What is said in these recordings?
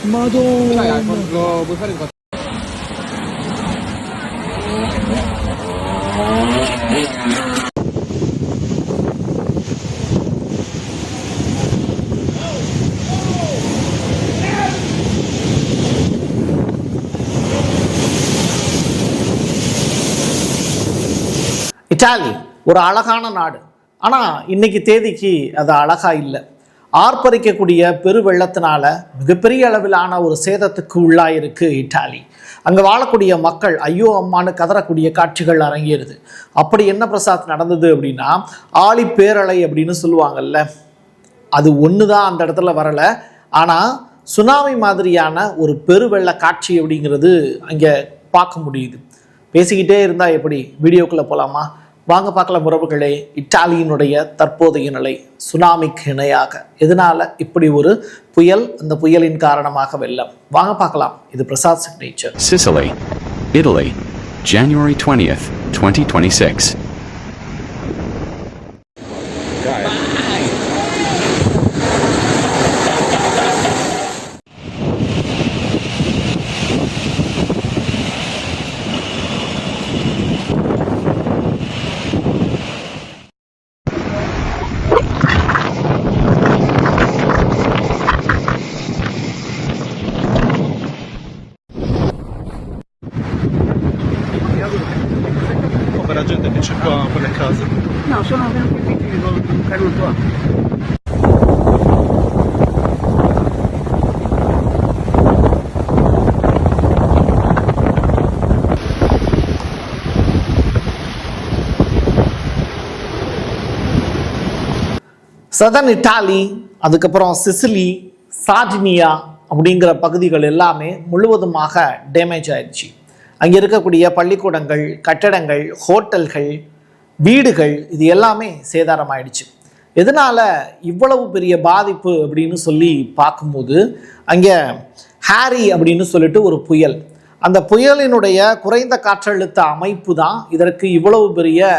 Madonna. Lo puoi fare in Italy ஒரு அழகான நாடு. ஆனால் இன்னைக்கு தேதிக்கு அது அழகாக இல்லை. ஆர்ப்பரிக்கக்கூடிய பெருவெள்ளத்தினால மிகப்பெரிய அளவிலான ஒரு சேதத்துக்கு உள்ளாயிருக்கு இத்தாலி. அங்கே வாழக்கூடிய மக்கள் ஐயோ அம்மானு கதறக்கூடிய காட்சிகள் அரங்கேறுது. அப்படி என்ன பிரசாத் நடந்தது அப்படின்னா, ஆழி பேரலை அப்படின்னு சொல்லுவாங்கல்ல, அது ஒன்று தான் அந்த இடத்துல வரலை. ஆனால் சுனாமி மாதிரியான ஒரு பெருவெள்ள காட்சி அப்படிங்கிறது அங்கே பார்க்க முடியுது. பேசிக்கிட்டே இருந்தால் எப்படி, வீடியோக்குள்ளே போகலாமா? வாங்க பார்க்கலாம் உறவுகளே. இத்தாலியினுடைய தற்போதைய நிலை சுனாமிக்கு இணையாக. எதனால இப்படி ஒரு புயல், அந்த புயலின் காரணமாக வெள்ளம், வாங்க பார்க்கலாம். இது Prasad signature. Sicily, Italy, January 20th, 2026. Per la gente che c'è qua per le case. No, sono venuti qui con un canuto. Southern Italy, அதுக்கப்புறம் சிசிலி, சார்டினியா அப்படிங்கிற பகுதிகள் எல்லாமே முழுவதுமாக டேமேஜ் ஆயிடுச்சு. அங்கே இருக்கக்கூடிய பள்ளிக்கூடங்கள், கட்டடங்கள், ஹோட்டல்கள், வீடுகள், இது எல்லாமே சேதாரமாயிடுச்சு. எதனால் இவ்வளவு பெரிய பாதிப்பு அப்படின்னு சொல்லி பார்க்கும்போது, அங்கே ஹாரி அப்படின்னு சொல்லிட்டு ஒரு புயல், அந்த புயலினுடைய குறைந்த காற்றழுத்த அமைப்பு தான் இதற்கு இவ்வளவு பெரிய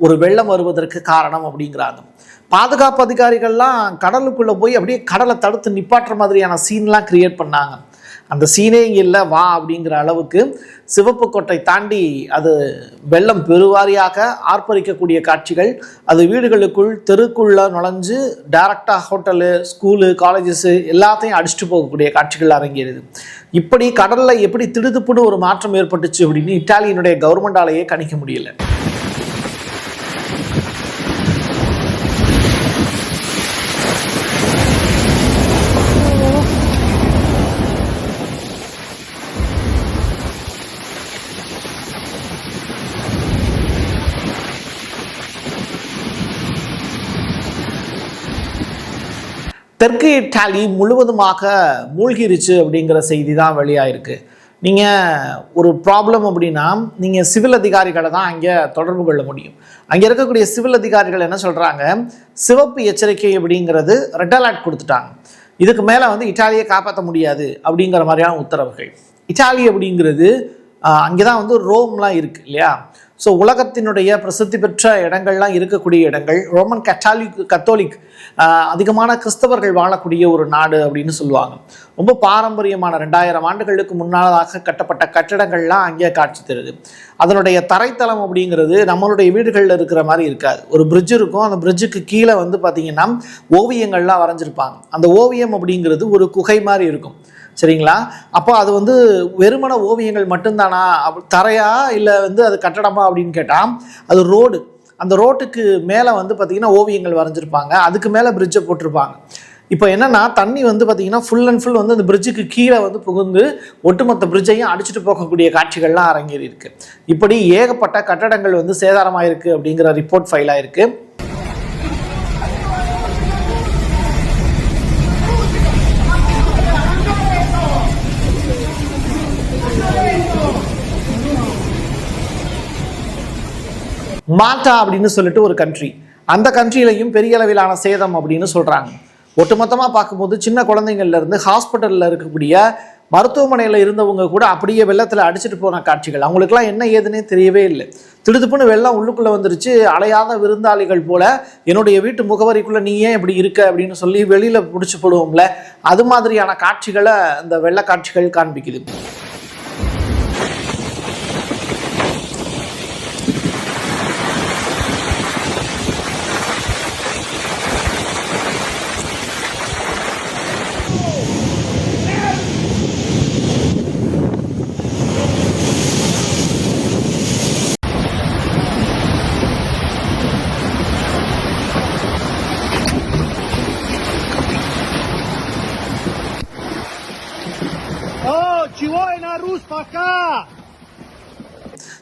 ஒரு வெள்ளம் வருவதற்கு காரணம் அப்படிங்கிறாங்க. பாதுகாப்பு அதிகாரிகள்லாம் கடலுக்குள்ளே போய் அப்படியே கடலை தடுத்து நிப்பாட்டுற மாதிரியான சீன்லாம் கிரியேட் பண்ணாங்க. அந்த சீனே இங்கே இல்லை வா அப்படிங்கிற அளவுக்கு சிவப்பு கோட்டை தாண்டி அது வெள்ளம் பெருவாரியாக ஆர்ப்பரிக்கக்கூடிய காட்சிகள், அது வீடுகளுக்குள் தெருக்குள்ளே நுழைஞ்சு டைரக்டாக ஹோட்டலு, ஸ்கூலு, காலேஜஸ்ஸு எல்லாத்தையும் அடிச்சுட்டு போகக்கூடிய காட்சிகள் அரங்கேறுது. இப்படி கடலில் எப்படி திடுதுப்புன்னு ஒரு மாற்றம் ஏற்பட்டுச்சு அப்படின்னு இத்தாலியினுடைய கவர்மெண்டாலேயே கணிக்க முடியல. தெற்கு இத்தாலி முழுவதுமாக மூழ்கிருச்சு அப்படிங்கிற செய்தி தான் வெளியாயிருக்கு. நீங்கள் ஒரு ப்ராப்ளம் அப்படின்னா நீங்கள் சிவில் அதிகாரிகளை தான் அங்கே தொடர்பு கொள்ள முடியும். அங்கே இருக்கக்கூடிய சிவில் அதிகாரிகள் என்ன சொல்கிறாங்க, சிவப்பு எச்சரிக்கை அப்படிங்கிறது ரெட் அலர்ட் கொடுத்துட்டாங்க. இதுக்கு மேலே இத்தாலியை காப்பாற்ற முடியாது அப்படிங்கிற மாதிரியான உத்தரவுகள். இத்தாலி அப்படிங்கிறது அங்கே தான் ரோம்லாம் இருக்குது இல்லையா? ஸோ உலகத்தினுடைய பிரசித்தி பெற்ற இடங்கள்லாம் இருக்கக்கூடிய இடங்கள், ரோமன் கத்தோலிக் அதிகமான கிறிஸ்தவர்கள் வாழக்கூடிய ஒரு நாடு அப்படின்னு சொல்லுவாங்க. ரொம்ப பாரம்பரியமான 2000 ஆண்டுகளுக்கு முன்னதாக கட்டப்பட்ட கட்டடங்கள்லாம் அங்கே காட்சி தருது. அதனுடைய தரைத்தளம் அப்படிங்கிறது நம்மளுடைய வீடுகளில் இருக்கிற மாதிரி இருக்காது. ஒரு பிரிட்ஜ் இருக்கும், அந்த பிரிட்ஜுக்கு கீழே பார்த்திங்கன்னா ஓவியங்கள்லாம் வரைஞ்சிருப்பாங்க. அந்த ஓவியம் அப்படிங்கிறது ஒரு குகை மாதிரி இருக்கும், சரிங்களா? அப்போ அது வெறுமன ஓவியங்கள் மட்டும்தானா, தரையா இல்லை அது கட்டடமா அப்படின்னு கேட்டால் அது ரோடு. அந்த ரோட்டுக்கு மேலே பார்த்திங்கன்னா ஓவியங்கள் வரைஞ்சிருப்பாங்க, அதுக்கு மேலே பிரிட்ஜை போட்டிருப்பாங்க. இப்போ என்னென்னா தண்ணி பார்த்திங்கன்னா ஃபுல் அண்ட் ஃபுல் அந்த பிரிட்ஜுக்கு கீழே புகுந்து ஒட்டுமொத்த பிரிட்ஜையும் அடிச்சுட்டு போகக்கூடிய காட்சிகள்லாம் அரங்கேறி இருக்கு. இப்படி ஏகப்பட்ட கட்டடங்கள் சேதாரமாயிருக்கு அப்படிங்கிற ரிப்போர்ட் ஃபைல் ஆயிருக்கு. மால்டா அப்படின்னு சொல்லிட்டு ஒரு கண்ட்ரி, அந்த கண்ட்ரியிலையும் பெரிய அளவிலான சேதம் அப்படின்னு சொல்கிறாங்க. ஒட்டுமொத்தமாக பார்க்கும்போது சின்ன குழந்தைங்கள்லேருந்து ஹாஸ்பிட்டலில் இருக்கக்கூடிய மருத்துவமனையில் இருந்தவங்க கூட அப்படியே வெள்ளத்தில் அடிச்சுட்டு போன காட்சிகள். அவங்களுக்குலாம் என்ன ஏதுன்னே தெரியவே இல்லை. திடுதுப்புன்னு வெள்ளம் உள்ளுக்குள்ளே வந்துருச்சு. அலையாத விருந்தாளிகள் போல என்னுடைய வீட்டு முகவரிக்குள்ளே நீ ஏன் இப்படி இருக்க அப்படின்னு சொல்லி வெளியில் பிடிச்சி போடுவோம்ல, அது மாதிரியான காட்சிகளை இந்த வெள்ள காட்சிகள் காண்பிக்குது.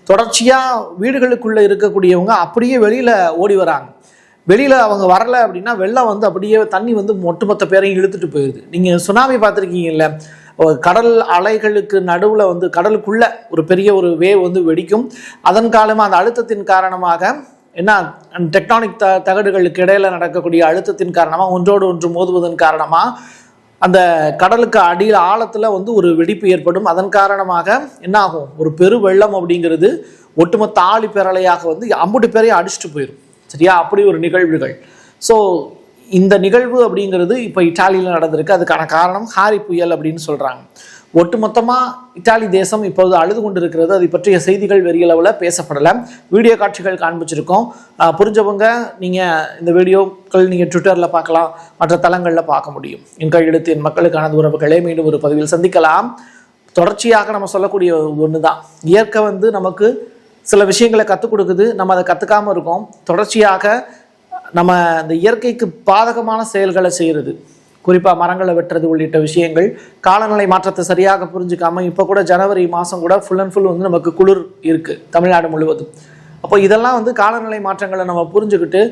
தொடர்ச்சியா வீடுகளுக்குள்ள இருக்கக்கூடியவங்க அப்படியே வெளியில ஓடி வராங்க. வெளியில அவங்க வரல அப்படின்னா வெள்ளம் வந்து அப்படியே தண்ணி வந்து ஒட்டுமொத்த பேரையும் இழுத்துட்டு போயிடுது. நீங்க சுனாமி பார்த்துருக்கீங்கல்ல, கடல் அலைகளுக்கு நடுவில் வந்து கடலுக்குள்ள ஒரு பெரிய ஒரு வேவ் வந்து வெடிக்கும். அதன் காலமாக அந்த அழுத்தத்தின் காரணமாக என்ன டெக்டானிக் தகடுகளுக்கு இடையில நடக்கக்கூடிய அழுத்தத்தின் காரணமாக ஒன்றோடு ஒன்று மோதுவதன் காரணமாக அந்த கடலுக்கு அடியில் ஆழத்தில் வந்து ஒரு வெடிப்பு ஏற்படும். அதன் காரணமாக என்ன ஆகும், ஒரு பெரு வெள்ளம் அப்படிங்கிறது ஒட்டுமொத்த ஆழி பேரலையாக வந்து அம்புட்டு பேரையும் அடிச்சுட்டு போயிடும். சரியா, அப்படி ஒரு நிகழ்வுகள். ஸோ இந்த நிகழ்வு அப்படிங்கிறது இப்போ இட்டாலியில் நடந்திருக்கு. அதுக்கான காரணம் ஹாரி புயல் அப்படின்னு சொல்கிறாங்க. ஒட்டுமொத்தமாக இத்தாலி தேசம் இப்போது அழுது கொண்டு இருக்கிறது. அதை பற்றிய செய்திகள் வெறிய அளவில் பேசப்படலை. வீடியோ காட்சிகள் காண்பிச்சிருக்கோம். புரிஞ்சவங்க நீங்கள் இந்த வீடியோக்கள் நீங்கள் ட்விட்டரில் பார்க்கலாம், மற்ற தளங்களில் பார்க்க முடியும். என் கையெழுத்து என் மக்களுக்கான உறவுகளே, மீண்டும் ஒரு பதிவில் சந்திக்கலாம். தொடர்ச்சியாக நம்ம சொல்லக்கூடிய ஒன்று தான், இயற்கை வந்து நமக்கு சில விஷயங்களை கற்றுக் கொடுக்குது. நம்ம அதை கற்றுக்காமல் இருக்கோம். தொடர்ச்சியாக நம்ம இந்த இயற்கைக்கு பாதகமான செயல்களை செய்கிறது, குறிப்பாக மரங்களை வெட்டுறது உள்ளிட்ட விஷயங்கள், காலநிலை மாற்றத்தை சரியாக புரிஞ்சுக்காமல் இப்போ கூட ஜனவரி மாதம் கூட ஃபுல் அண்ட் ஃபுல் வந்து நமக்கு குளிர் இருக்குது தமிழ்நாடு முழுவதும். அப்போ இதெல்லாம் வந்து காலநிலை மாற்றங்களை நம்ம புரிஞ்சுக்கிட்டு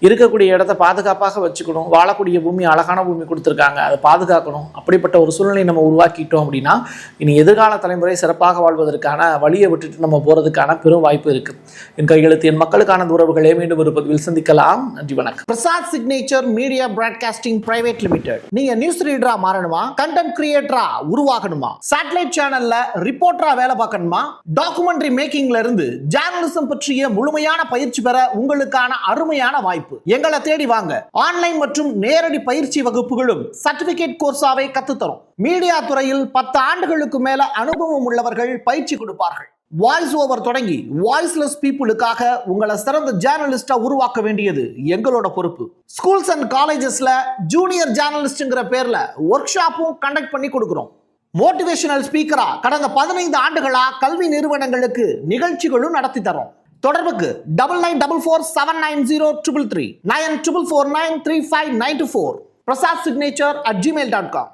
இருக்கக்கூடிய இடத்த பாதுகாப்பாக வச்சுக்கணும். வாழக்கூடிய பூமி அழகான பூமி கொடுத்துருக்காங்க, அதை பாதுகாக்கணும். அப்படிப்பட்ட ஒரு சூழ்நிலை நம்ம உருவாக்கிட்டோம் அப்படின்னா இனி எதிர்கால தலைமுறை சிறப்பாக வாழ்வதற்கான வழியை விட்டுட்டு நம்ம போகிறதுக்கான பெரும் வாய்ப்பு இருக்குது. என் கையெழுத்து என் மக்களுக்கான உறவுகளே, மீண்டும் ஒரு பதிவில் சந்திக்கலாம். நன்றி, வணக்கம். Prasad signature media broadcasting private limited. நீங்க நியூஸ் ரீடரா மாறணுமா, கண்டென்ட் கிரியேட்டரா உருவாகணுமா, சேட்டலைட் சேனல்ல ரிப்போர்ட்டரா வேலை பார்க்கணுமா, டாக்குமெண்ட்ரி மேக்கிங்ல இருந்து ஜேர்னலிசம் பற்றிய முழுமையான பயிற்சி பெற உங்களுக்கான அருமையான வாய்ப்பு. எங்களை தேடி வாங்க. ஆன்லைன் மற்றும் நேரடி பயிற்சி வகுப்புகளும் சர்டிபிகேட் கோர்ஸாவே கத்துத்தரும். மீடியா துறையில் 10 ஆண்டுகளுக்கு மேல அனுபவம் உள்ளவர்கள் பயிற்சி கொடுப்பார்கள். வாய்ஸ் ஓவர் தொடங்கி வாய்ஸ்லெஸ் பீப்புளுக்காக உங்களை சிறந்த ஜேர்னலிஸ்டா உருவாக்க வேண்டியது எங்களோட பொறுப்பு. ஸ்கூல்ஸ் அண்ட் காலேஜஸ்ல ஜூனியர் ஜேர்னலிஸ்ட்ங்கிற பேர்ல ஒர்க் ஷாப்பும் கண்டக்ட் பண்ணி கொடுக்கிறோம். மோட்டிவேஷனல் ஸ்பீக்கரா கடந்த 15 ஆண்டுகளா கல்வி நிறுவனங்களுக்கு நிகழ்ச்சிகளும் நடத்தி தரோம். தொடர்புக்கு 9944790333 94493594 prasad signature@gmail.com.